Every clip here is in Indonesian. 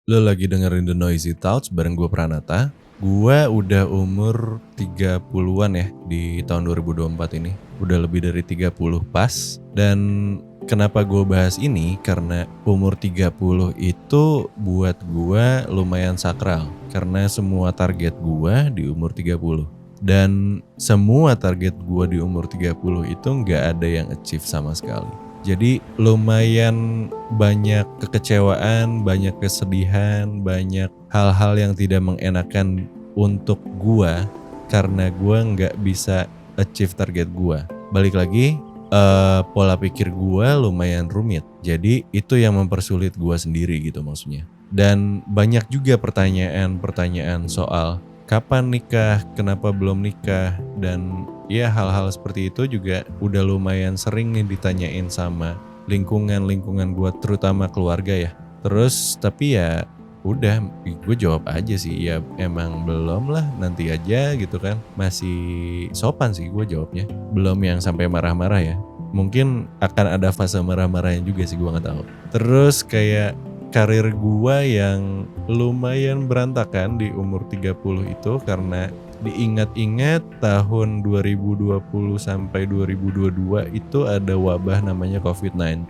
Lo lagi dengerin The Noisy Thoughts bareng gue Pranata. Gue udah umur 30-an ya di tahun 2024 ini. Udah lebih dari 30 pas. Dan kenapa gue bahas ini? Karena umur 30 itu buat gue lumayan sakral. Karena semua target gue di umur 30. Dan semua target gue di umur 30 itu gak ada yang achieve sama sekali. Jadi lumayan banyak kekecewaan, banyak kesedihan, banyak hal-hal yang tidak mengenakan untuk gua karena gua nggak bisa achieve target gua. Balik lagi, pola pikir gua lumayan rumit. Jadi itu yang mempersulit gua sendiri gitu maksudnya. Dan banyak juga pertanyaan-pertanyaan soal kapan nikah, kenapa belum nikah, dan ya hal-hal seperti itu juga udah lumayan sering nih ditanyain sama lingkungan gue, terutama keluarga ya. Terus tapi ya udah gue jawab aja sih, ya emang belum lah, nanti aja gitu kan. Masih sopan sih gue jawabnya, belum yang sampai marah-marah ya. Mungkin akan ada fase marah-marahnya juga sih, gue gak tahu. Terus kayak karir gua yang lumayan berantakan di umur 30 itu karena diingat-ingat tahun 2020 sampai 2022 itu ada wabah namanya COVID-19.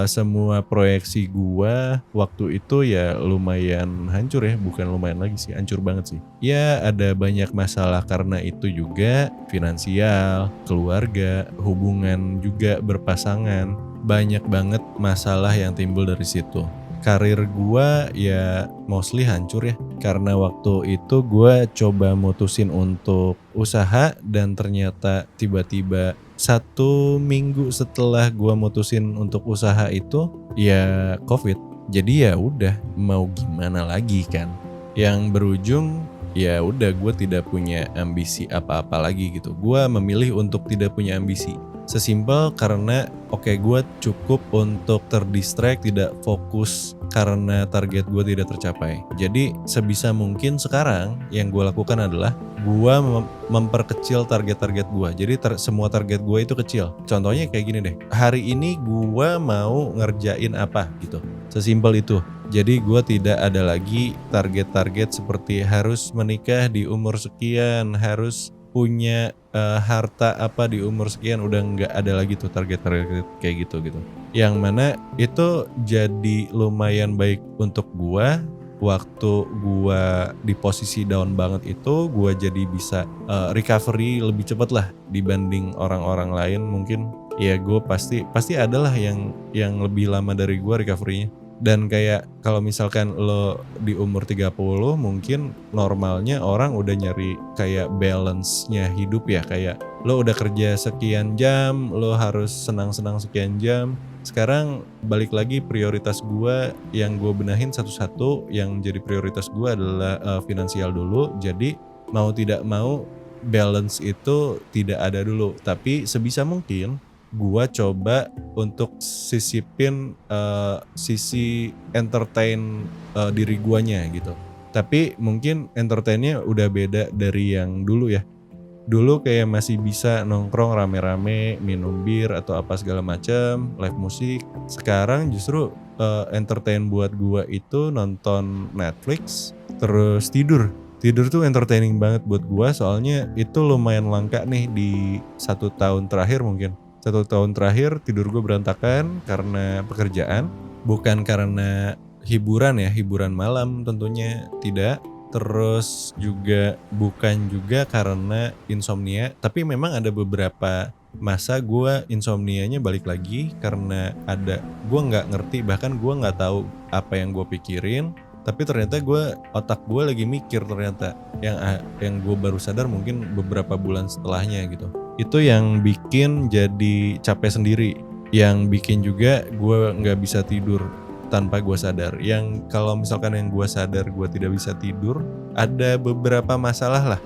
Semua proyeksi gua waktu itu ya lumayan hancur ya, bukan lumayan lagi sih, hancur banget sih. Ya ada banyak masalah karena itu juga, finansial, keluarga, hubungan juga berpasangan. Banyak banget masalah yang timbul dari situ. Karir gua ya mostly hancur ya. Karena waktu itu gua coba mutusin untuk usaha dan ternyata tiba-tiba 1 minggu setelah gua mutusin untuk usaha itu ya COVID. Jadi ya udah, mau gimana lagi kan. Yang berujung ya udah, gue tidak punya ambisi apa-apa lagi gitu. Gue memilih untuk tidak punya ambisi. Sesimpel karena gue cukup untuk terdistract, tidak fokus karena target gue tidak tercapai. Jadi sebisa mungkin sekarang yang gue lakukan adalah gue memperkecil target-target gue. Jadi semua target gue itu kecil. Contohnya kayak gini deh, hari ini gue mau ngerjain apa gitu. Sesimpel itu. Jadi gue tidak ada lagi target-target seperti harus menikah di umur sekian, harus punya harta apa di umur sekian. Udah nggak ada lagi tuh target-target kayak gitu. Yang mana itu jadi lumayan baik untuk gua. Waktu gua di posisi down banget itu, gua jadi bisa recovery lebih cepat lah dibanding orang-orang lain. Mungkin ya gue pasti adalah yang lebih lama dari gua recovery-nya. Dan kayak kalau misalkan lo di umur 30 mungkin normalnya orang udah nyari kayak balance-nya hidup ya. Kayak lo udah kerja sekian jam, lo harus senang-senang sekian jam. Sekarang balik lagi, prioritas gue yang gue benahin satu-satu. Yang jadi prioritas gue adalah finansial dulu. Jadi mau tidak mau balance itu tidak ada dulu. Tapi sebisa mungkin gua coba untuk sisipin sisi entertain diri guanya gitu. Tapi mungkin entertainnya udah beda dari yang dulu ya. Dulu kayak masih bisa nongkrong rame-rame, minum bir atau apa segala macam, live musik. Sekarang justru entertain buat gua itu nonton Netflix, terus tidur. Tidur tuh entertaining banget buat gua, soalnya itu lumayan langka nih di 1 tahun terakhir mungkin. 1 tahun terakhir tidur gue berantakan karena pekerjaan, bukan karena hiburan ya, hiburan malam tentunya tidak. Terus juga bukan juga karena insomnia, tapi memang ada beberapa masa gue insomnianya balik lagi karena gue nggak ngerti, bahkan gue nggak tahu apa yang gue pikirin. Tapi ternyata otak gue lagi mikir ternyata yang gue baru sadar mungkin beberapa bulan setelahnya gitu. Itu yang bikin jadi capek sendiri, yang bikin juga gue nggak bisa tidur tanpa gue sadar. Yang kalau misalkan yang gue sadar gue tidak bisa tidur, ada beberapa masalah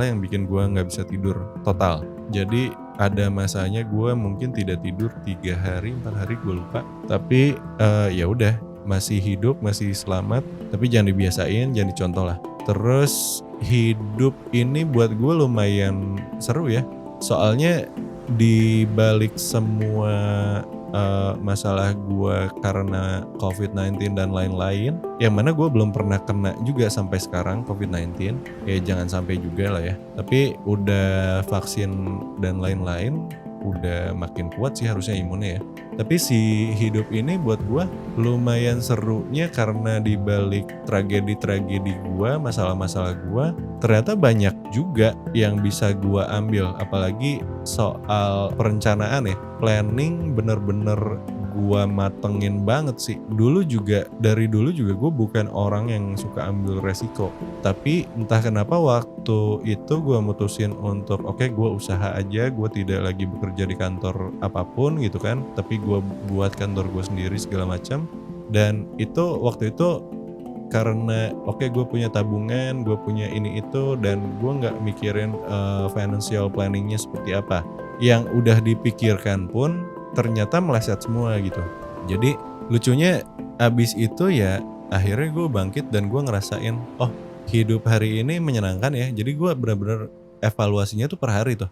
yang bikin gue nggak bisa tidur total. Jadi ada masanya gue mungkin tidak tidur 3 hari 4 hari, gue lupa. Tapi ya udah, masih hidup, masih selamat, tapi jangan dibiasain, jangan dicontoh lah. Terus hidup ini buat gue lumayan seru ya, soalnya di balik semua masalah gue karena COVID-19 dan lain-lain, yang mana gue belum pernah kena juga sampai sekarang COVID-19, ya jangan sampai juga lah ya. Tapi udah vaksin dan lain-lain, udah makin kuat sih harusnya imunnya ya. Tapi si hidup ini buat gue lumayan serunya karena dibalik tragedi-tragedi gue, masalah-masalah gue, ternyata banyak juga yang bisa gue ambil. Apalagi soal perencanaan ya, planning bener-bener gue matengin banget sih. Dari dulu juga gue bukan orang yang suka ambil resiko. Tapi entah kenapa waktu itu gue mutusin untuk oke, gue usaha aja, gue tidak lagi bekerja di kantor apapun gitu kan. Tapi gue buat kantor gue sendiri segala macam. Dan itu waktu itu karena oke, gue punya tabungan, gue punya ini itu, dan gue nggak mikirin financial planningnya seperti apa. Yang udah dipikirkan pun ternyata meleset semua gitu. Jadi lucunya abis itu ya akhirnya gue bangkit dan gue ngerasain oh, hidup hari ini menyenangkan ya. Jadi gue benar-benar evaluasinya tuh per hari tuh.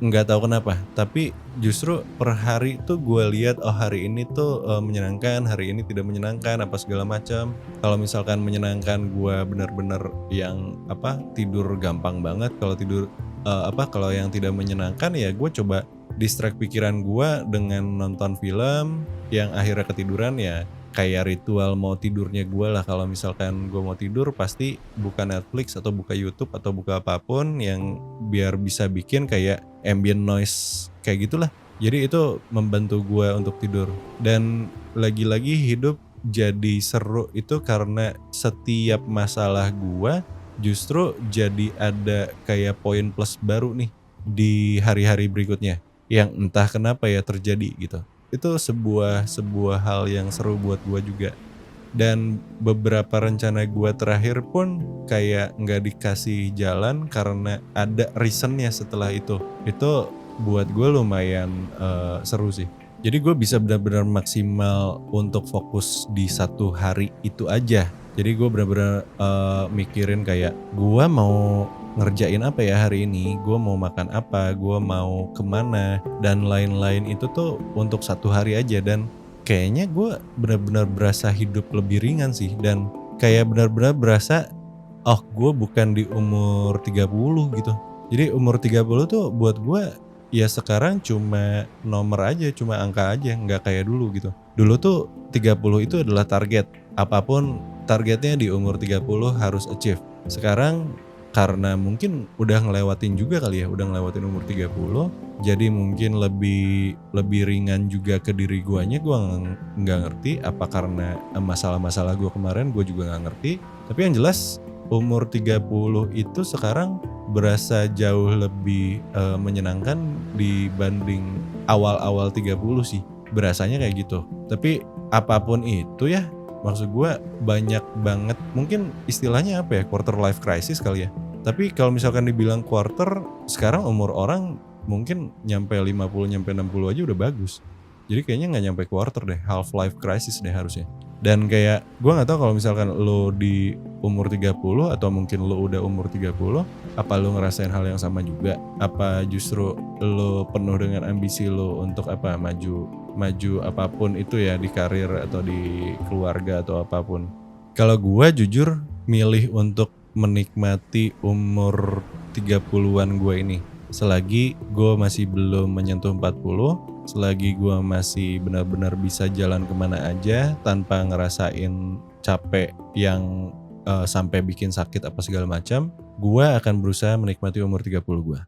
Nggak tahu kenapa, tapi justru per hari tuh gue lihat oh, hari ini tuh menyenangkan, hari ini tidak menyenangkan, apa segala macam. Kalau misalkan menyenangkan, gue benar-benar yang tidur gampang banget. Kalau tidur kalau yang tidak menyenangkan ya gue coba distract pikiran gue dengan nonton film yang akhirnya ketiduran. Ya kayak ritual mau tidurnya gue lah. Kalau misalkan gue mau tidur pasti buka Netflix atau buka YouTube atau buka apapun yang biar bisa bikin kayak ambient noise kayak gitulah. Jadi itu membantu gue untuk tidur. Dan lagi-lagi hidup jadi seru itu karena setiap masalah gue justru jadi ada kayak poin plus baru nih di hari-hari berikutnya yang entah kenapa ya terjadi gitu. Itu sebuah hal yang seru buat gue juga. Dan beberapa rencana gue terakhir pun kayak nggak dikasih jalan karena ada reasonnya setelah itu. Itu buat gue lumayan seru sih. Jadi gue bisa benar-benar maksimal untuk fokus di satu hari itu aja. Jadi gue benar-benar mikirin kayak gue mau ngerjain apa ya hari ini, gue mau makan apa, gue mau kemana, dan lain-lain itu tuh untuk satu hari aja. Dan kayaknya gue benar-benar berasa hidup lebih ringan sih. Dan kayak benar-benar berasa oh, gue bukan di umur 30 gitu. Jadi umur 30 tuh buat gue ya sekarang cuma nomor aja, cuma angka aja, nggak kayak dulu gitu. Dulu tuh 30 itu adalah target. Apapun targetnya di umur 30 harus achieve. Sekarang karena mungkin udah ngelewatin juga kali ya, udah ngelewatin umur 30, jadi mungkin lebih ringan juga ke diri guanya. Gue nggak ngerti apa karena masalah-masalah gue kemarin, gue juga nggak ngerti. Tapi yang jelas umur 30 itu sekarang berasa jauh lebih menyenangkan dibanding awal-awal 30 sih. Berasanya kayak gitu. Tapi apapun itu ya, maksud gue banyak banget, mungkin istilahnya apa ya, quarter life crisis kali ya. Tapi kalau misalkan dibilang quarter, sekarang umur orang mungkin nyampe 50, nyampe 60 aja udah bagus. Jadi kayaknya gak nyampe quarter deh, half life crisis deh harusnya. Dan kayak gue gak tahu kalau misalkan lo di umur 30 atau mungkin lo udah umur 30, apa lo ngerasain hal yang sama juga? Apa justru lo penuh dengan ambisi lo untuk maju apapun itu ya, di karir atau di keluarga atau apapun. Kalau gue jujur milih untuk menikmati umur 30-an gue ini. Selagi gue masih belum menyentuh 40, selagi gue masih benar-benar bisa jalan kemana aja tanpa ngerasain capek yang sampai bikin sakit apa segala macam, gue akan berusaha menikmati umur 30 gue.